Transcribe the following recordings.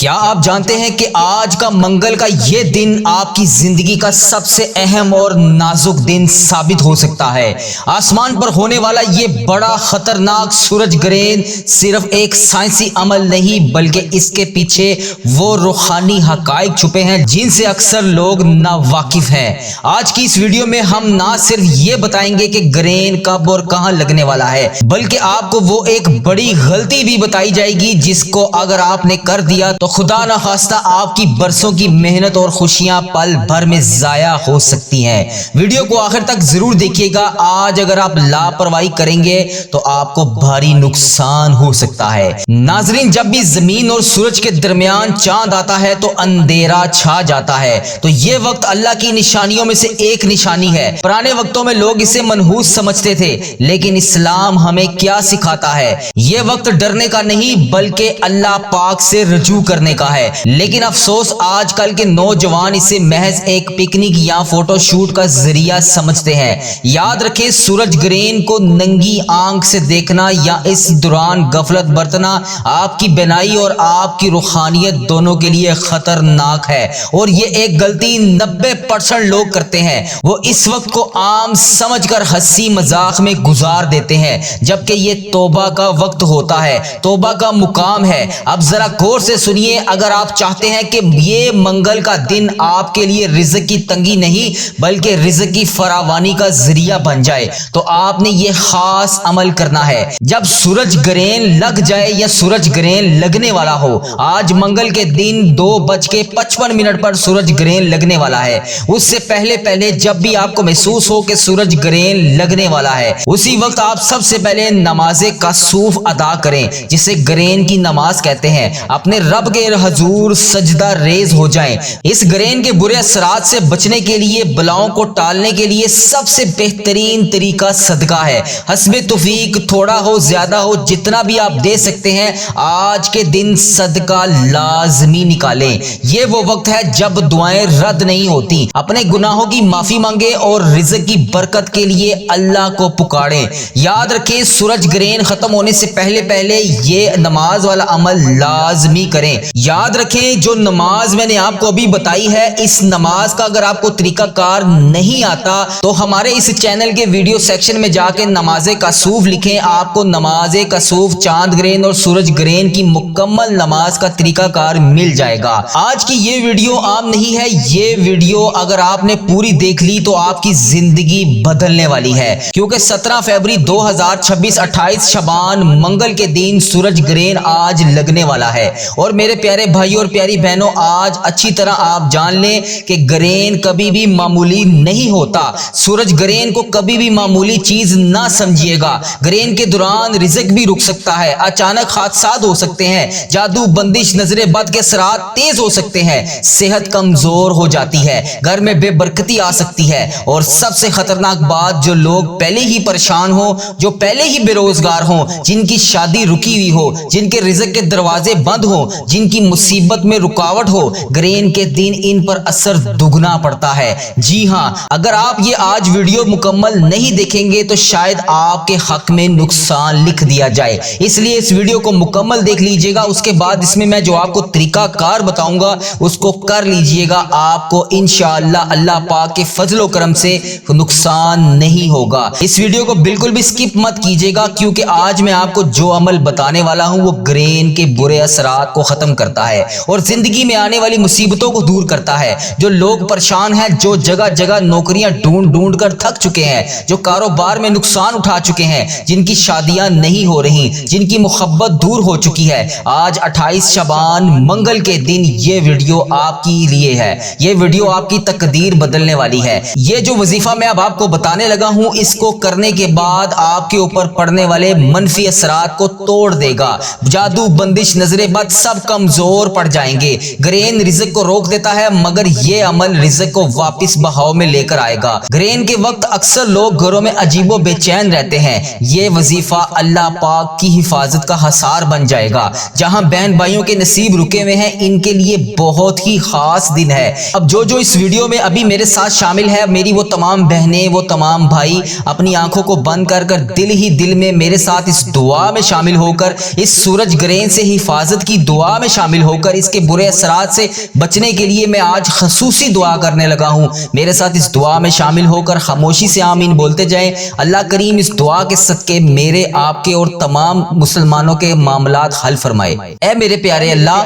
کیا آپ جانتے ہیں کہ آج کا منگل کا یہ دن آپ کی زندگی کا سب سے اہم اور نازک دن ثابت ہو سکتا ہے۔ آسمان پر ہونے والا یہ بڑا خطرناک سورج گرہن صرف ایک سائنسی عمل نہیں بلکہ اس کے پیچھے وہ روحانی حقائق چھپے ہیں جن سے اکثر لوگ ناواقف ہیں۔ آج کی اس ویڈیو میں ہم نہ صرف یہ بتائیں گے کہ گرہن کب اور کہاں لگنے والا ہے بلکہ آپ کو وہ ایک بڑی غلطی بھی بتائی جائے گی جس کو اگر آپ نے کر دیا تو خدا نہ خواستہ آپ کی برسوں کی محنت اور خوشیاں پل بھر میں ضائع ہو سکتی ہیں۔ ویڈیو کو آخر تک ضرور دیکھیے گا۔ آج اگر آپ لاپرواہی کریں گے تو آپ کو بھاری نقصان ہو سکتا ہے۔ ناظرین، جب بھی زمین اور سورج کے درمیان چاند آتا ہے تو اندھیرا چھا جاتا ہے، تو یہ وقت اللہ کی نشانیوں میں سے ایک نشانی ہے۔ پرانے وقتوں میں لوگ اسے منحوس سمجھتے تھے، لیکن اسلام ہمیں کیا سکھاتا ہے؟ یہ وقت ڈرنے کا نہیں بلکہ اللہ پاک سے رجوع کرنے کا ہے۔ لیکن افسوس آج کل کے نوجوان اسے محض ایک پکنک یا فوٹو شوٹ کا ذریعہ سمجھتے ہیں۔ یاد رکھیں، سورج گرہن کو ننگی آنکھ سے دیکھنا یا اس دوران غفلت برتنا آپ کی بینائی اور آپ کی روحانیت دونوں کے لیے خطرناک ہے، اور یہ ایک غلطی 90% لوگ کرتے ہیں۔ وہ اس وقت کو عام سمجھ کر ہنسی مذاق میں گزار دیتے ہیں، جبکہ یہ توبہ کا وقت ہوتا ہے، توبہ کا مقام ہے۔ اب ذرا غور سے سنیے، اگر آپ چاہتے ہیں کہ یہ منگل کا دن آپ کے لیے رزق کی تنگی نہیں بلکہ رزق کی فراوانی کا ذریعہ بن جائے تو آپ نے یہ خاص عمل کرنا ہے۔ جب سورج گرہن لگ جائے یا سورج گرہن لگنے والا ہو، آج منگل کے دن 2:55 پر سورج گرہن لگنے والا ہے، اس سے پہلے جب بھی آپ کو محسوس ہو کہ سورج گرہن لگنے والا ہے، اسی وقت آپ سب سے پہلے نماز کسوف ادا کریں، جسے گرہن کی نماز کہتے ہیں۔ اپنے رب کے حضور سجدہ ریز ہو جائیں۔ اس گرہن کے برے اثرات سے بچنے کے لیے، بلاؤں کو ٹالنے کے لیے سب سے بہترین طریقہ صدقہ ہے۔ حسب توفیق، تھوڑا ہو زیادہ ہو، جتنا بھی آپ دے سکتے ہیں، آج کے دن صدقہ لازمی نکالیں۔ یہ وہ وقت ہے جب دعائیں رد نہیں ہوتی۔ اپنے گناہوں کی معافی مانگیں اور رزق کی برکت کے لیے اللہ کو پکاریں۔ یاد رکھیں، سورج گرہن ختم ہونے سے پہلے یہ نماز والا عمل لازمی کریں۔ یاد رکھیں، جو نماز میں نے آپ کو ابھی بتائی ہے، اس نماز کا اگر آپ کو طریقہ کار نہیں آتا تو ہمارے اس چینل کے ویڈیو سیکشن میں جا کے نماز کسوف لکھیں، آپ کو نماز کسوف، چاند گرہن اور سورج گرہن کی مکمل نماز کا طریقہ کار مل جائے گا۔ آج کی یہ ویڈیو عام نہیں ہے، یہ ویڈیو اگر آپ نے پوری دیکھ لی تو آپ کی زندگی بدلنے والی ہے، کیونکہ 17 فروری 2026 28 شعبان منگل کے دن سورج گرہن آج لگنے والا ہے۔ اور میرے پیارے بھائی اور پیاری بہنوں، آج اچھی طرح آپ جان لیں کہ گرہن کبھی بھی معمولی نہیں ہوتا۔ سورج گرہن کو کبھی بھی معمولی چیز نہ سمجھیے گا۔ گرہن کے دوران رزق بھی رک سکتا ہے، اچانک حادثات ہو سکتے ہیں، جادو، بندش، نظر بد کے اثرات تیز ہو سکتے ہیں، صحت کمزور ہو جاتی ہے، گھر میں بے برکتی آ سکتی ہے، اور سب سے خطرناک بات، جو لوگ پہلے ہی پریشان ہوں، جو پہلے ہی بے روزگار ہوں، جن کی شادی رکی ہوئی ہو، جن کے رزق کے دروازے بند ہوں، جن کی مصیبت میں رکاوٹ ہو، گرہن کے دن ان پر اثر دگنا پڑتا ہے۔ جی ہاں، اگر آپ یہ آج ویڈیو مکمل نہیں دیکھیں گے تو شاید آپ کے حق میں نقصان لکھ دیا جائے، اس لیے اس ویڈیو کو مکمل دیکھ لیجئے گا۔ اس کے بعد اس میں جو آپ کو طریقہ کار بتاؤں گا اس کو کر لیجئے گا، آپ کو انشاءاللہ اللہ پاک کے فضل و کرم سے نقصان نہیں ہوگا۔ اس ویڈیو کو بالکل بھی سکپ مت کیجئے گا، کیونکہ آج میں آپ کو جو عمل بتانے والا ہوں وہ گرہن کے برے اثرات کو ختم کرتا ہے اور زندگی میں آنے والی مصیبتوں کو دور کرتا ہے۔ جو لوگ پریشان ہیں، جو جگہ جگہ نوکریاں ڈھونڈ کر تھک چکے ہیں، جو کاروبار میں نقصان اٹھا چکے ہیں، جن کی شادیاں نہیں ہو رہی، جن کی محبت دور ہو چکی ہے، آج 28 شعبان منگل کے دن یہ ویڈیو آپ کے لیے ہے۔ یہ ویڈیو آپ کی تقدیر بدلنے والی ہے۔ یہ جو وظیفہ میں اب آپ کو بتانے لگا ہوں، اس کو کرنے کے بعد آپ کے اوپر پڑنے والے منفی اثرات کو توڑ دے گا۔ جادو، بندش، نظر بد سب کمزور پڑ جائیں گے۔ گرہن رزق کو روک دیتا ہے، مگر یہ عمل رزق کو واپس بہاؤ میں لے کر آئے گا۔ گرہن کے وقت اکثر لوگ گھروں میں عجیب و بے چین رہتے ہیں۔ یہ وظیفہ اللہ پاک کی حفاظت کا حصار بن جائے گا۔ جہاں بہن بھائیوں کے نصیب رکے ہوئے ہیں، ان کے لیے بہت ہی خاص دن ہے۔ اب جو اس ویڈیو میں ابھی میرے ساتھ شامل ہے، میری وہ تمام بہنیں، وہ تمام بھائی، اپنی آنکھوں کو بند کر دل ہی دل میں میرے ساتھ اس دعا میں شامل ہو کر، اس سورج گرہن سے حفاظت کی دعا میں شامل ہو کر اس کے برے اثرات سے بچنے کے لیے میں آج خصوصی دعا کرنے لگا ہوں۔ میرے ساتھ اس دعا میں شامل ہو کر خاموشی سے آمین بولتے جائیں۔ اللہ کریم اس دعا کے صدقے میرے، آپ کے اور تمام مسلمانوں کے معاملات حل فرمائے۔ اے میرے پیارے اللہ،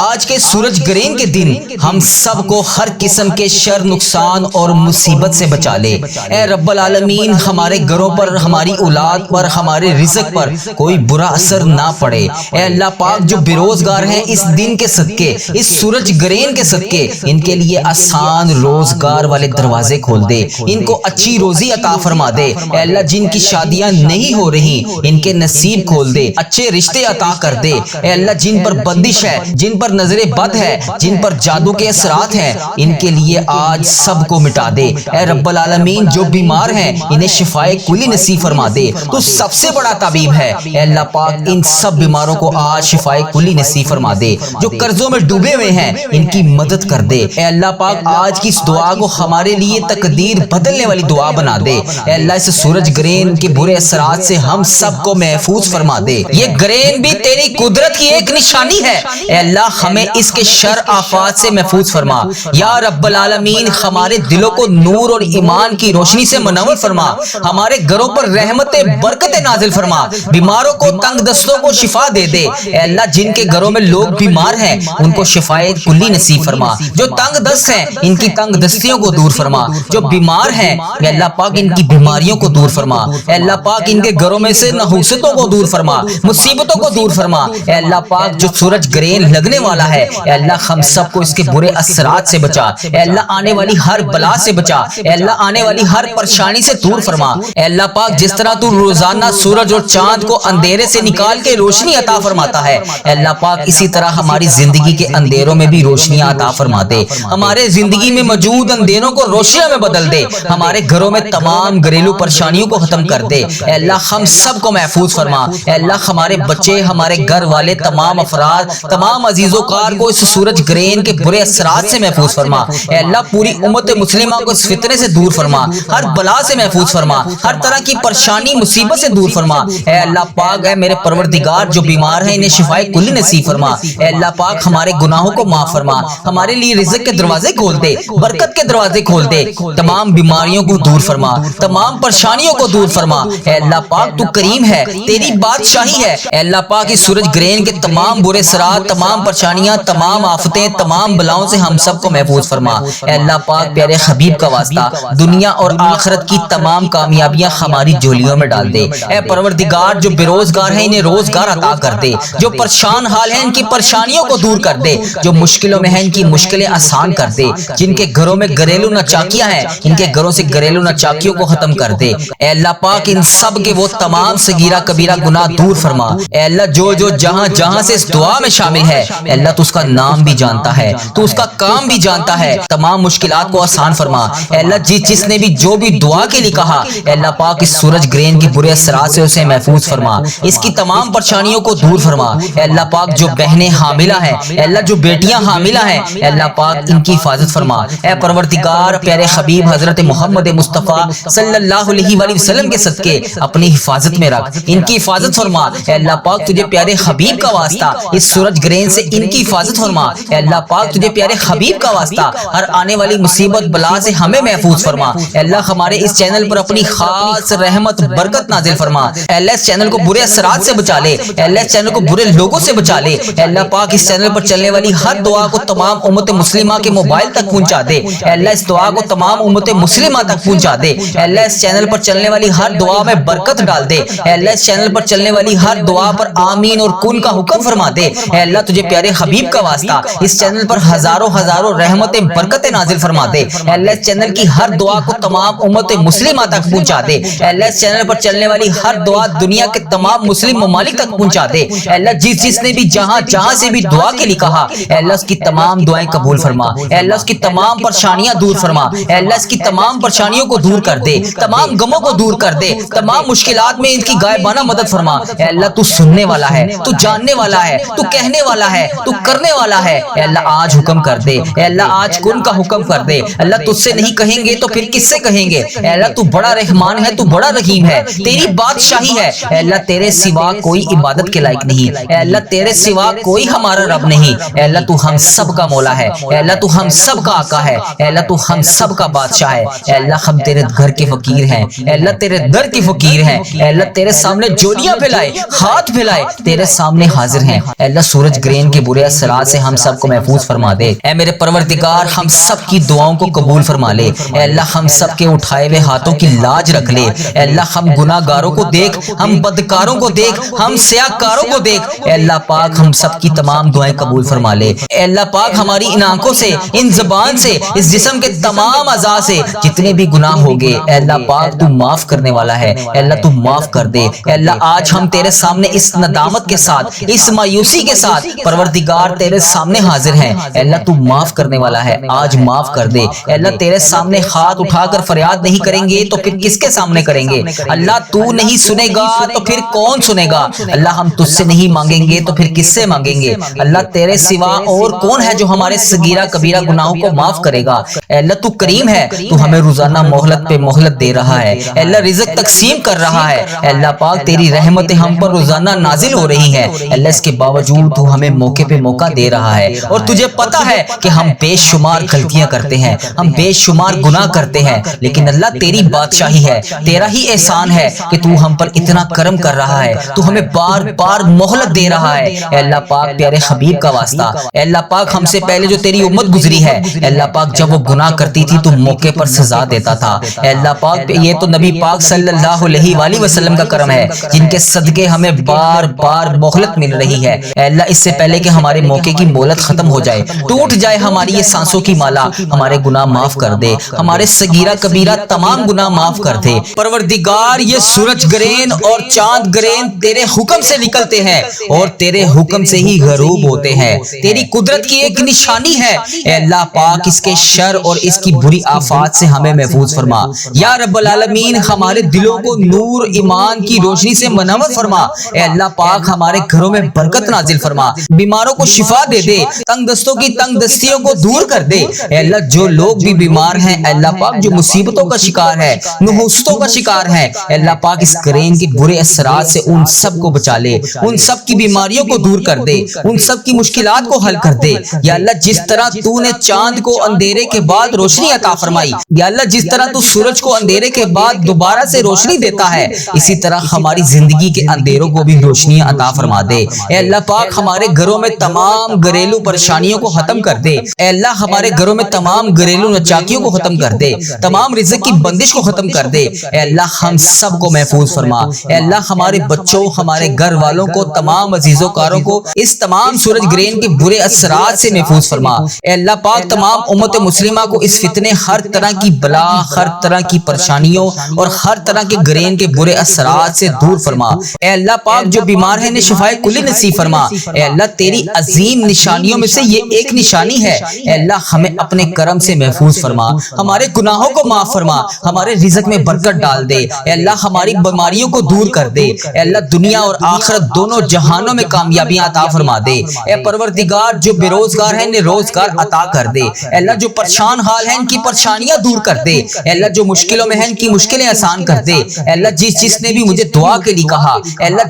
آج کے سورج گرہن کے دن ہم سب کو ہر قسم کے شر، نقصان اور مصیبت سے بچا لے۔ اے رب العالمین، ہمارے گھروں پر، ہماری اولاد پر، ہمارے رزق پر کوئی برا اثر نہ پڑے۔ اے اللہ پاک، جو بے روزگار ہیں اس دن کے صدقے، اس سورج گرہن کے صدقے، ان کے لیے آسان روزگار والے دروازے کھول دے، ان کو اچھی روزی عطا فرما دے۔ اے اللہ، جن کی شادیاں نہیں ہو رہی ان کے نصیب کھول دے، اچھے رشتے عطا کر دے۔ اے اللہ، جن پر بندش ہے، جن پر نظر بد ہے، جن پر جادو کے اثرات ہیں، ان کے لیے آج سب کو مٹا دے۔ اے رب العالمین، جو بیمار ہیں انہیں شفائے کلی نصیب فرما دے، تو سب سے بڑا طبیب ہے۔ اے اللہ پاک، ان سب بیماروں کو آج شفائے کلی نصیب فرما دے۔ جو قرضوں میں ڈوبے ہوئے ہیں ان کی مدد کر دے۔ اے اللہ پاک، آج کی اس دعا کو ہمارے لیے تقدیر بدلنے والی دعا بنا دے۔ اے اللہ، اس سورج گرہن کے برے اثرات سے ہم سب کو محفوظ فرما دے۔ یہ گرہن بھی تیری قدرت کی ایک نشانی ہے۔ اے اللہ، ہمیں اس کے شر آفات سے محفوظ فرما۔ یا رب العالمین، ہمارے دلوں کو نور اور ایمان کی روشنی سے منور فرما۔ ہمارے گھروں پر رحمت برکت نازل فرما۔ بیماروں کو، تنگ دستوں کو شفا دے دے۔ اے اللہ، جن کے گھروں میں لوگ بیمار ہیں ان کو شفائے کلی نصیب فرما۔ جو تنگ دست ہیں ان کی تنگ دستیوں کو دور فرما۔ جو بیمار ہیں اے اللہ پاک، ان کی بیماریوں کو دور فرما۔ اے اللہ پاک، ان کے گھروں میں سے نحوستوں کو دور فرما، مصیبتوں کو دور فرما۔ اے اللہ پاک، جو سورج گرہن لگنے والا ہے اے اللہ، ہم سب کو اس کے برے اثرات سے بچا۔ اے اللہ، آنے والی ہر بلا سے بچا۔ اے اللہ، آنے والی ہر پریشانی سے دور فرما۔ اے اللہ پاک، جس طرح تو روزانہ سورج اور چاند کو اندھیرے سے نکال کے روشنی عطا فرماتا ہے، اے اللہ پاک اسی طرح ہماری زندگی کے اندھیروں میں بھی روشنیاں عطا فرما دے۔ ہمارے زندگی میں موجود اندھیروں کو روشنیوں میں بدل دے۔ ہمارے گھروں میں تمام گھریلو پریشانیوں کو ختم کر دے۔ اے اللہ، ہم سب کو محفوظ فرما۔ اے اللہ، ہمارے بچے، ہمارے گھر والے، تمام افراد، تمام عزیز و کار کو اس سورج گرہن کے برے اثرات سے محفوظ فرما۔ اے اللہ، پوری امت مسلمہ کو اس فتنے سے دور فرما، ہر بلا سے محفوظ فرما، ہر طرح کی پریشانی مصیبت سے دور فرما۔ اے اللہ پاک، اے میرے پروردگار، جو بیمار ہیں انہیں شفائے کلی نصیب فرما۔ اے اللہ پاک، ہمارے گناہوں کو معاف فرما، ہمارے لیے رزق کے دروازے کھول دے، برکت کے دروازے کھول دے، تمام بیماریوں کو دور فرما، تمام پریشانیوں کو دور فرما۔ اے اللہ پاک، تو کریم ہے، تیری بادشاہی ہے۔ اے اللہ پاک، اس سورج گرہن کے تمام برے اثرات، تمام پریشانیاں، تمام آفتیں، تمام بلاؤں سے ہم سب کو محفوظ فرما۔ اے اللہ پاک، پیارے حبیب کا واسطہ، دنیا اور آخرت کی تمام کامیابیاں ہماری جھولیوں میں ڈال دے۔ اے پروردگار، جو بے روزگار ہیں انہیں روزگار عطا کر دے، جو پریشان حال ہیں ان کی پریشانیوں کو دور کر دے، جو مشکلوں میں ہیں ان کی مشکلیں آسان کر دے، جن کے گھروں میں گھریلو ناچاکیاں ہیں ان کے گھروں سے گھریلو ناچاکیوں کو ختم کر دے۔ اے اللہ پاک، ان سب کے وہ تمام صغیرہ کبیرہ گناہ دور فرما۔ اے اللہ، جو جہاں جہاں سے اس دعا میں شامل ہے اے اللہ، تو اس کا نام بھی جانتا ہے، تو اس کا کام بھی جانتا ہے، تمام مشکلات کو آسان فرما۔ اے اللہ، جس نے بھی جو بھی دعا کے لیے کہا اے اللہ پاک، اس سورج گرہن کے برے اثرات سے اسے محفوظ فرما، اس کی تمام پریشانیوں کو دور فرما۔ اے اللہ پاک، جو بہنیں حاملہ ہیں اے اللہ، جو بیٹیاں حاملہ ہیں اے اللہ پاک، ان کی حفاظت فرما۔ اے پروردگار، پیارے حبیب حضرت محمد مصطفیٰ صلی اللہ علیہ وآلہ وسلم کے صدقے اپنی حفاظت میں رکھ، ان کی حفاظت فرما۔ اے اللہ پاک، تجھے پیارے حبیب کا واسطہ اس سورج گرہن سے ان کی حفاظت فرما۔ اے اللہ پاک، تجھے پیارے حبیب کا واسطہ ہر آنے والی مصیبت بلا سے ہمیں محفوظ فرما۔ اے اللہ، ہمارے اس چینل پر اپنی خاص رحمت برکت نازل فرما۔ اے اللہ، اس چینل کو برے اثرات سے بچا لے، اے اللہ، اس چینل کو برے لوگوں سے بچا لے۔ اے اللہ پاک، اس چینل پر چلنے والی ہر دعا کو تمام امت مسلمہ کے موبائل تک پہنچا دے۔ اے اللہ، اس دعا کو تمام امت مسلمہ تک پہنچا دے۔ اے اللہ، اس چینل پر چلنے والی ہر دعا میں برکت ڈال دے۔ اے اللہ، اس چینل پر چلنے والی ہر دعا پر آمین اور کن کا حکم فرما دے۔ اے اللہ، تجھے پیارے حبیب کا واسطہ اس چینل پر ہزاروں ہزاروں رحمتیں برکتیں نازل فرما دے۔ اے اللہ، اس چینل کی ہر دعا کو تمام امت مسلمہ تک پہنچا دے۔ اے اللہ، اس چینل پر چلنے والی ہر دعا دنیا کے تمام مسلم ممالک تک پہنچا دے۔ اے اللہ، جس نے بھی جہاں سے بھی دعا کے لیے کہا اے اللہ، اس کی تمام دعائیں قبول فرما۔ اے اللہ، اس کی تمام پریشانیاں دور فرما۔ اے اللہ، اس کی تمام پریشانیوں کو دور کر دے، تمام غموں کو دور کر دے، تمام مشکلات میں ان کی غائبانہ مدد فرما۔ اے اللہ، تو سننے والا ہے، تو جاننے والا ہے، تو کہنے والا ہے، تو کرنے والا ہے۔ اے اللہ، آج حکم کر دے۔ اے اللہ، آج کن کا حکم کر دے۔ اللہ، تجھ سے نہیں کہیں گے تو پھر کس سے کہیں گے؟ اے اللہ، تو بڑا رحمان ہے، تو بڑا رحیم ہے، تیری بادشاہی ہے۔ اے اللہ، تیرے سوا کوئی عبادت کے لائق نہیں۔ اے اللہ، تیرے سوا کوئی کوئی ہمارا رب نہیں۔ اے اللہ تو ہم سب کا مولا ہے، اے اللہ تو ہم سب کا آقا ہے، اے اللہ تو ہم سب کا بادشاہ ہے۔ اے اللہ ہم تیرے گھر کے فقیر ہیں، اے اللہ تیرے در کے فقیر ہیں، اے اللہ تیرے سامنے جولیاں پھیلائے، ہاتھ پھیلائے تیرے سامنے حاضر ہیں۔ اے اللہ سورج گرہن کے برے اثرات سے ہم سب کو محفوظ فرما دے۔ اے میرے پروردگار ہم سب کی دعاؤں کو قبول فرما لے۔ اے اللہ ہم سب کے اٹھائے ہوئے ہاتھوں کی لاج رکھ لے۔ اے اللہ ہم گناہ گاروں کو دیکھ، ہم بدکاروں کو دیکھ، ہم سیاہ کاروں کو دیکھ۔ اے اللہ پاک ہم سب کی تمام دعائیں قبول فرما لے۔ اے اللہ پاک ہماری ان آنکھوں سے، ان زبان سے، اس جسم کے تمام اعضاء سے جتنے بھی گناہ ہو گئے، اے اللہ پاک تو معاف کرنے والا ہے۔ اے اللہ تو معاف کر دے۔ اے اللہ آج ہم تیرے سامنے اس ندامت کے ساتھ، اس مایوسی کے ساتھ پروردگار تیرے سامنے حاضر ہیں۔ اے اللہ تو معاف کرنے والا ہے، آج معاف کر دے۔ اے اللہ تیرے سامنے ہاتھ اٹھا کر فریاد نہیں کریں گے تو پھر کس کے سامنے کریں گے؟ اللہ تو نہیں سنے گا تو پھر کون سنے گا؟ اللہ ہم تجھ سے نہیں مانگیں گے تو پھر کس سے مانگیں گے؟ اللہ تیرے سوا اور کون ہے جو ہمارے صغیرہ کبیرہ گناہوں کو معاف کرے گا؟ اے اللہ تو کریم ہے، تو ہمیں روزانہ مہلت پہ مہلت دے رہا ہے۔ اے اللہ رزق تقسیم کر رہا ہے۔ اے اللہ پاک تیری رحمتیں ہم پر روزانہ نازل ہو رہی ہیں۔ اے اللہ اس کے باوجود تو ہمیں موقع پہ موقع دے رہا ہے، اور تجھے پتا ہے کہ ہم بے شمار غلطیاں کرتے ہیں، ہم بے شمار گناہ کرتے ہیں، لیکن اللہ تیری بادشاہی ہے، تیرا ہی احسان ہے کہ تو ہم پر اتنا کرم کر رہا ہے، تو ہمیں بار بار مہلت دے رہا ہے۔ اے اللہ پاک پیارے حبیب کا واسطہ، اے اللہ پاک ہم سے پہلے جو تیری امت گزری ہے، اے اللہ پاک جب وہ گناہ کرتی تھی تو موقع پر سزا دیتا تھا۔ اے اللہ پاک یہ تو نبی پاک صلی اللہ علیہ وآلہ وسلم کا کرم ہے، جن کے صدقے ہمیں بار بار مہلت مل رہی ہے۔ اے اللہ اس سے پہلے کہ ہمارے موقع کی مہلت ختم ہو جائے، ٹوٹ جائے ہماری یہ سانسوں کی مالا، ہمارے گناہ معاف کر دے، ہمارے صغیرہ کبیرہ تمام گناہ معاف کر دے۔ پروردگار یہ سورج گرہن اور چاند گرہن تیرے حکم سے نکلتے ہیں اور تیرے حکم سے ہی غروب ہوتے ہیں، تیری قدرت کی ایک نشانی ہے۔ اے اللہ پاک اس کے شر اور اس کی بری آفات سے ہمیں محفوظ فرما۔ یا رب العالمین ہمارے دلوں کو نور ایمان کی روشنی سے منور فرما۔ اے اللہ پاک ہمارے گھروں میں برکت نازل فرما، بیماروں کو شفا دے دے، تنگ دستوں کی تنگ دستیوں کو دور کر دے۔ اے اللہ جو لوگ بھی بیمار ہیں، اے اللہ پاک جو مصیبتوں کا شکار ہے، نحوستوں کا شکار ہے، اے اللہ پاک اس گرہن کے برے اثرات سے ان سب کو بچا لے، ان سب کی بیماریوں کو دور کر دے، ان سب کی مشکلات کو حل کر دے۔ یا اللہ جس طرح تو نے چاند کو اندھیرے کے بعد روشنی عطا فرمائی، یا اللہ جس طرح تو سورج کو اندھیرے کے بعد دوبارہ سے روشنی دیتا ہے، اسی طرح ہماری زندگی کے اندھیروں کو بھی روشنی عطا فرما دے۔ اے اللہ پاک ہمارے گھروں میں تمام گھریلو پریشانیوں کو ختم کر دے۔ اے اللہ ہمارے گھروں میں تمام گھریلو نچاکیوں کو ختم کر دے، تمام رزق کی بندش کو ختم کر دے۔ اے اللہ ہم سب کو محفوظ فرما۔ اے اللہ ہمارے بچوں، ہمارے گھر والوں کو، تمام عزیزوں کاروں کو اس تمام سورج گرہن کے برے اثرات سے محفوظ فرما۔ اے اللہ پاک تمام امت مسلمہ کو اس فتنے، ہر طرح کی بلا، ہر طرح کی پریشانیوں اور ہر طرح کے گرہن کے برے اثرات سے دور فرما۔ اے اللہ پاک جو بیمار ہیں انہیں شفائے کلی نصیب فرما۔ اے اللہ تیری عظیم نشانیوں میں سے یہ ایک نشانی ہے، اے اللہ ہمیں اپنے کرم سے محفوظ فرما، ہمارے گناہوں کو معاف فرما، ہمارے رزق میں برکت ڈال دے۔ اے اللہ ہماری بیماریوں کو دور کر دے۔ اے اللہ دنیا اور آخرت دونوں جہانوں میں کامیابیاں عطا فرما دے۔ اے پروردگار جو بے روزگار ہیں انہیں روزگار عطا کر دے۔ اے اللہ جو پریشان حال ہیں ان کی پریشانیاں دور کر دے۔ اے اللہ جو مشکلوں میں ہیں ان کی مشکلیں آسان کر دے۔ اے اللہ جس نے بھی مجھے دعا کے لیے کہا، اے اللہ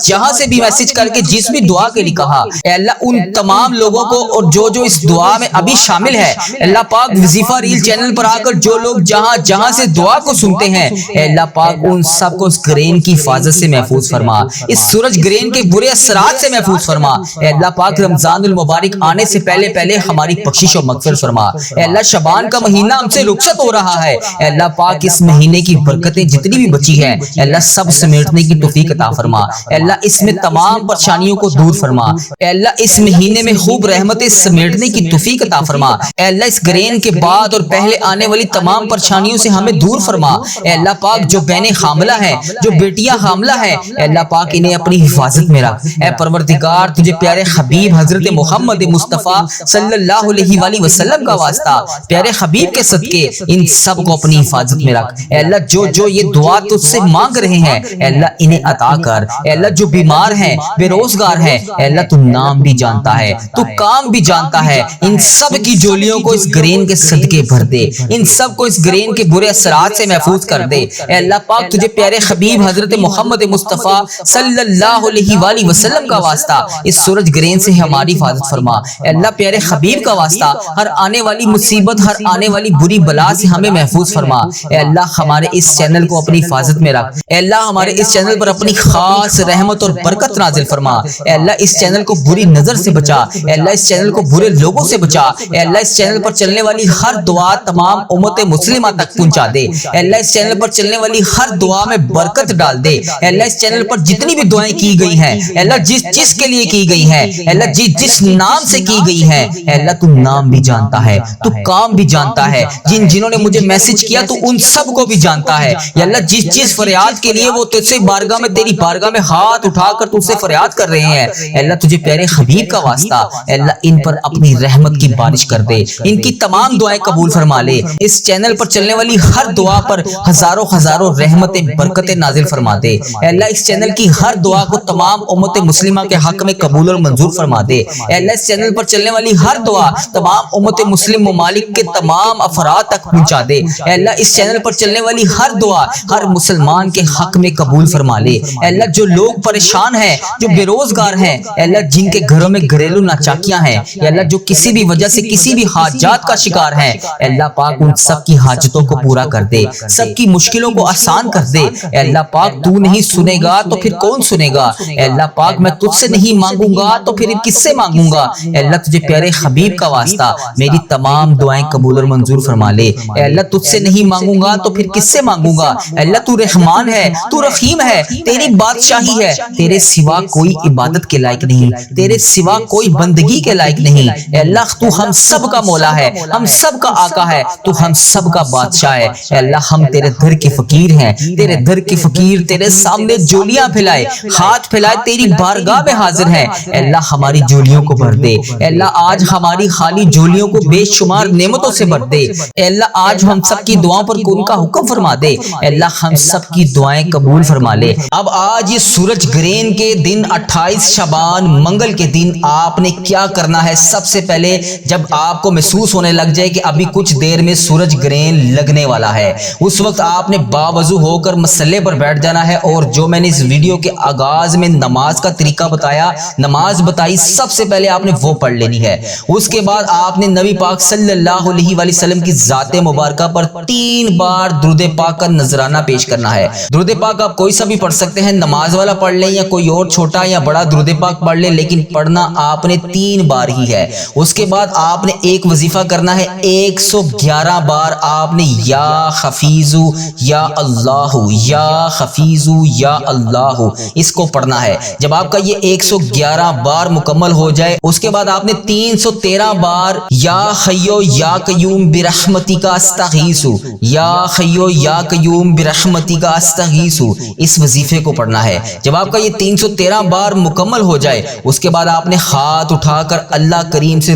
جہاں سے بھی میسج کر کے جس بھی دعا کے لیے کہا، اے اللہ ان تمام لوگوں کو اور جو اس دعا میں ابھی شامل ہے، اللہ پاک وظیفہ ریل چینل پر آ کر جو لوگ جہاں سے دعا کو سنتے ہیں، اے اللہ پاک ان سب کو اس گرہن کی حفاظت سے محفوظ فرما، اس سورج گرہن کے برے اثرات سے محفوظ فرما۔ اے اللہ پاک رمضان المبارک آنے سے پہلے ہماری بخشش و مغفرت فرما۔ اے اللہ شعبان کا مہینہ ہم سے رخصت ہو رہا ہے، اے اللہ پاک اس مہینے کی برکتیں جتنی بھی بچی ہیں اے اللہ سب سمیٹنے کی توفیق عطا فرما۔ اے اللہ اس میں تمام پریشانیوں کو دور فرما۔ اے اللہ اس مہینے میں خوب رحمتیں سمیٹنے کی توفیق عطا فرما۔ اے اللہ اس گرہن کے بعد اور پہلے آنے والی تمام پریشانیوں سے ہمیں دور فرما۔ اے اللہ پاک جو بہنیں حاملہ ہیں، جو بیٹیاں حاملہ ہیں، اے اللہ پاک انہیں اپنی حفاظت میں رکھ۔ اے پروردگار تجھے پیارے حبیب حضرت محمد مصطفیٰ صلی اللہ علیہ وآلہ وسلم کا واسطہ، پیارے حبیب کے صدقے ان سب کو اپنی حفاظت میں رکھ۔ اے اللہ جو یہ دعا تجھ سے مانگ رہے ہیں اے اللہ انہیں عطا کر۔ اے اللہ جو بیمار ہیں، بے روزگار ہیں، اے اللہ تو نام بھی جانتا ہے، تو کام بھی جانتا ہے، ان سب کی جولیوں کو اس گرہن کے صدقے بھر دے، ان سب کو اس گرہن کے برے اثرات سے محفوظ کر دے۔ اے اللہ پاک تجھے پیارے حبیب حضرت محمد مصطفیٰ صلی اللہ علیہ وآلہ وسلم کا واسطہ اس سورج گرہن سے ہماری حفاظت فرما۔ اے اللہ پیارے حبیب کا واسطہ ہر آنے والی مصیبت، ہر آنے والی بری بلا سے ہمیں محفوظ فرما۔ اے اللہ ہمارے اس چینل کو اپنی حفاظت میں رکھ۔ اے اللہ ہمارے اس چینل پر اپنی خاص رحمت اور برکت نازل فرما۔ اے اللہ اس چینل کو بری نظر سے بچا۔ اے اللہ اس چینل کو برے لوگوں سے بچا۔ اے اللہ اس چینل پر چلنے والی ہر دعا تمام امت مسلمہ تک پہنچا دے۔ اے اللہ اس چینل پر چلنے والی ہر دعا میں برکت ڈال دے۔ اے اللہ اس چینل پر جتنی بھی دعائیں کی گئی ہیں، اے اللہ جس کے لیے کی گئی ہیں، اے اللہ جس نام سے کی گئی ہیں، اے اللہ تو نام بھی جانتا ہے، تو کام بھی جانتا ہے، جنہوں نے مجھے میسج کیا تو ان سب کو بھی جانتا ہے۔ یا اللہ جس فریاد کے لیے وہ تجھ سے بارگاہ میں، تیری بارگاہ میں ہاتھ اٹھا کر تجھ سے فریاد کر رہے ہیں، اے اللہ تجھے پیارے حبیب کا واسطہ اے اللہ ان پر اپنی رحمت کی بارش کر دے، ان کی تمام دعائیں قبول فرما لے۔ اس چینل پر چلنے والی ہر دعا پر ہزاروں ہزاروں رحمتیں برکتیں نازل فرما دے۔ اے اللہ اس چینل کی ہر دعا کو تمام امت مسلمہ کے حق میں قبول اور منظور فرما دے۔ اے اللہ اس چینل پر چلنے والی ہر دعا تمام امت مسلم ممالک کے تمام افراد تک پہنچا دے۔ اے اللہ اس چینل پر چلنے والی ہر دعا ہر مسلمان کے حق میں قبول فرما لے۔ اے اللہ جو لوگ پریشان ہیں، جو بے روزگار ہیں، اے اللہ جن کے گھروں میں گھریلو ناچاکیاں ہیں، اے اللہ جو کسی بھی وجہ سے کسی بھی حاجات کا شکار ہیں، اے اللہ پاک ان سب کی حاجتوں کو پورا کر دے، سب کی مشکلوں کو آسان کر دے۔ اے اللہ پاک تو نہیں سنے گا تو پھر کون سنے گا؟ اے اللہ پاک میں تجھ سے نہیں مانگوں گا تو پھر کس سے مانگوں گا؟ اے اللہ تجھے پیارے حبیب کا واسطہ میری تمام دعائیں قبول اور منظور فرما لے۔ اے اللہ تجھ سے نہیں مانگوں گا تو پھر کس سے مانگوں گا؟ اے اللہ تو رحمان ہے، تو رحیم ہے، تیری بادشاہی ہے، تیرے سوا کوئی عبادت کے لائق نہیں، تیرے سوا کوئی بندگی کے لائق نہیں۔ اے اللہ تو ہم سب کا مولا ہے، ہم سب کا آقا ہے، تو ہم سب کا بادشاہ ہے۔ اے اللہ ہم تیرے در کے فقیر ہیں، تیرے در کے فقیر تیرے سامنے جولیاں پھیلائے، ہاتھ پھیلائے تیری بارگاہ میں حاضر ہیں۔ اے اللہ ہماری جولیوں کو بھر دے۔ اے اللہ آج ہماری خالی جولیوں کو بے شمار نعمتوں سے بھر دے۔ اے اللہ آج ہم سب کی دعاؤں پر ان کا حکم فرما دے۔ اے اللہ ہم سب کی دعائیں قبول فرما لے۔ اب آج یہ سورج گرہن کے دن 28 شعبان منگل کے دن آپ نے کیا کرنا ہے؟ سب سے پہلے جب آپ کو محسوس ہونے لگ جائے کہ ابھی کچھ دیر میں سورج گرہن لگنے والا ہے، اس وقت آپ نے باوضو ہو کر مصلے پر بیٹھ جانا ہے، اور جو میں نے اس ویڈیو کے آغاز میں نماز کا طریقہ بتایا، نماز بتائی، سب سے پہلے آپ نے وہ پڑھ لینی ہے۔ اس کے بعد آپ نے نبی پاک صلی اللہ علیہ وآلہ وسلم کی ذات مبارکہ پر 3 بار درود پاک کا نذرانہ پیش کرنا ہے۔ درود پاک آپ کوئی سا بھی پڑھ سکتے ہیں، نماز والا پڑھ لیں یا کوئی اور چھوٹا یا بڑا درود پاک پڑھ لیں، لیکن پڑھنا آپ نے 3 بار ہی ہے۔ اس کے بعد آپ نے ایک وظیفہ کرنا ہے، 111 بار آپ نے یا حفیظو یا اللہ، یا حفیظو یا اللہ اس کو پڑھنا ہے۔ جب آپ کا یہ 111 بار مکمل ہو جائے، اس کے بعد آپ نے 313 بار یا حیو یا قیوم برحمتک استغیث، یا حیو یا قیوم برحمتک استغیث اس وظیفے کو پڑھنا ہے۔ جب آپ کا یہ 313 بار مکمل ہو جائے، اس کے بعد آپ نے ہاتھ اٹھا کر اللہ کریم سے